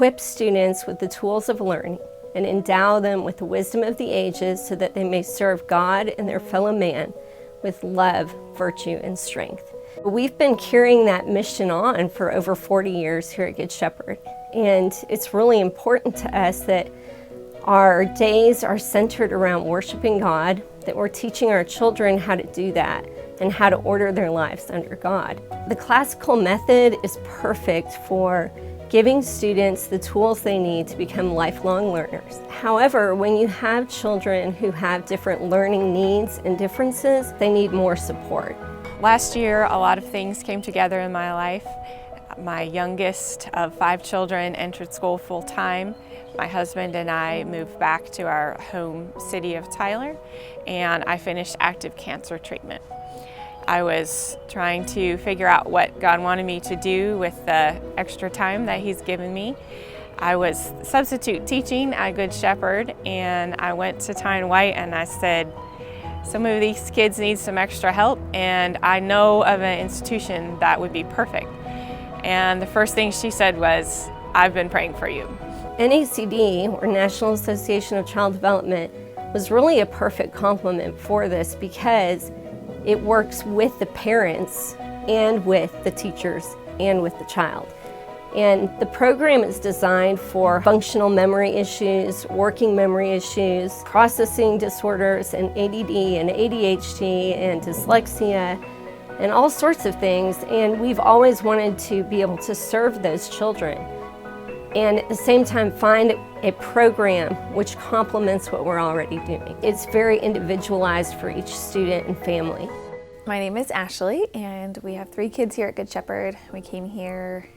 equip students with the tools of learning and endow them with the wisdom of the ages so that they may serve God and their fellow man with love, virtue, and strength. We've been carrying that mission on for over 40 years here at Good Shepherd, and it's really important to us that our days are centered around worshiping God, that we're teaching our children how to do that and how to order their lives under God. The classical method is perfect for giving students the tools they need to become lifelong learners. However, when you have children who have different learning needs and differences, they need more support. Last year, a lot of things came together in my life. My youngest of 5 children entered school full-time. My husband and I moved back to our home city of Tyler, and I finished active cancer treatment. I was trying to figure out what God wanted me to do with the extra time that He's given me. I was substitute teaching at Good Shepherd, and I went to Tyne White and I said, some of these kids need some extra help, and I know of an institution that would be perfect. And the first thing she said was, I've been praying for you. NACD, or National Association of Child Development, was really a perfect complement for this because it works with the parents and with the teachers and with the child. And the program is designed for functional memory issues, working memory issues, processing disorders, and ADD and ADHD and dyslexia, and all sorts of things. And we've always wanted to be able to serve those children and at the same time find a program which complements what we're already doing. It's very individualized for each student and family. My name is Ashley, and we have 3 kids here at Good Shepherd. We came here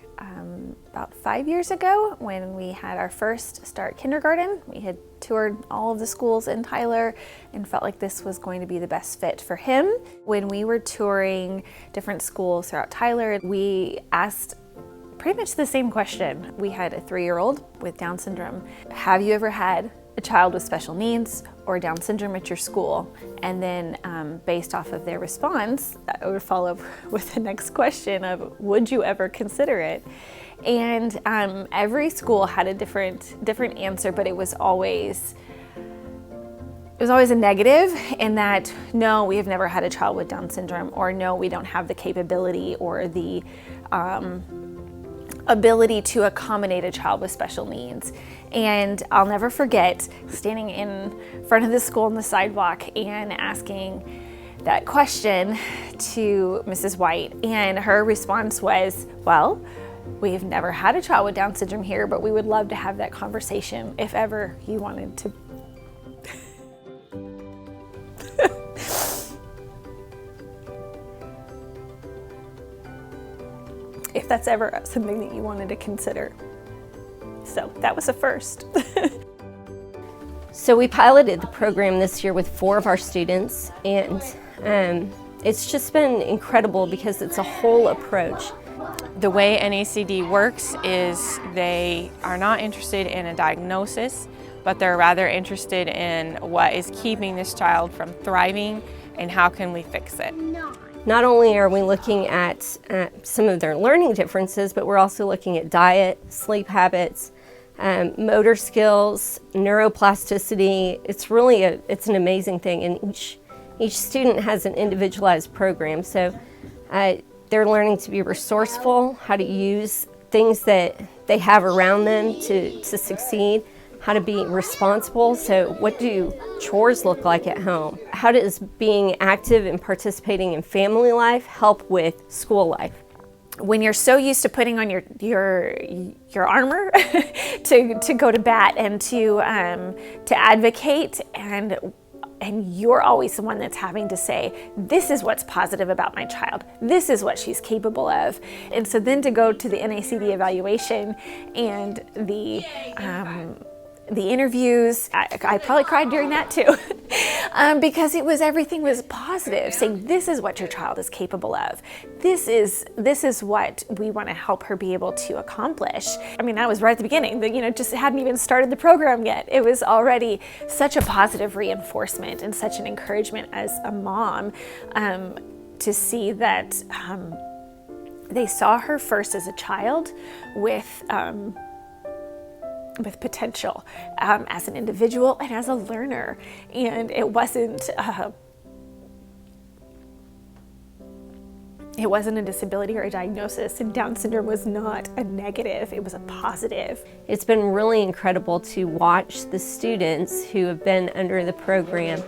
about 5 years ago when we had our first start kindergarten. We had toured all of the schools in Tyler and felt like this was going to be the best fit for him. When we were touring different schools throughout Tyler, we asked pretty much the same question. We had a 3-year-old with Down syndrome. Have you ever had a child with special needs or Down syndrome at your school? And then based off of their response, I would follow up with the next question of, would you ever consider it? And every school had a different answer, but it was always a negative in that, no, we have never had a child with Down syndrome, or no, we don't have the capability or the ability to accommodate a child with special needs. And I'll never forget standing in front of the school on the sidewalk and asking that question to Mrs. White, and her response was, well, we've never had a child with Down syndrome here, but we would love to have that conversation if ever you wanted to. If that's ever something that you wanted to consider. So that was a first. So we piloted the program this year with 4 of our students, and it's just been incredible because it's a whole approach. The way NACD works is they are not interested in a diagnosis, but they're rather interested in what is keeping this child from thriving and how can we fix it. Not only are we looking at some of their learning differences, but we're also looking at diet, sleep habits, motor skills, neuroplasticity. It's really it's an amazing thing, and each student has an individualized program. So they're learning to be resourceful, how to use things that they have around them to succeed, how to be responsible. So what do chores look like at home? How does being active and participating in family life help with school life? When you're so used to putting on your armor to go to bat and to advocate, and you're always the one that's having to say, this is what's positive about my child, this is what she's capable of. And so then to go to the NACD evaluation and the interviews, I probably cried during that too, because everything was positive, saying this is what your child is capable of. This is what we want to help her be able to accomplish. I mean, that was right at the beginning. Just hadn't even started the program yet. It was already such a positive reinforcement and such an encouragement as a mom to see that they saw her first as a child with with potential as an individual and as a learner. And it wasn't a disability or a diagnosis, and Down syndrome was not a negative, it was a positive. It's been really incredible to watch the students who have been under the program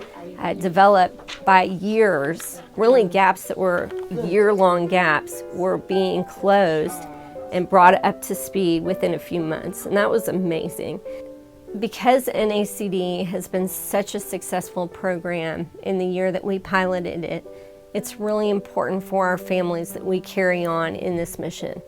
develop by years. Really, gaps that were year-long gaps were being closed and brought up to speed within a few months, and that was amazing. Because NACD has been such a successful program in the year that we piloted it, it's really important for our families that we carry on in this mission.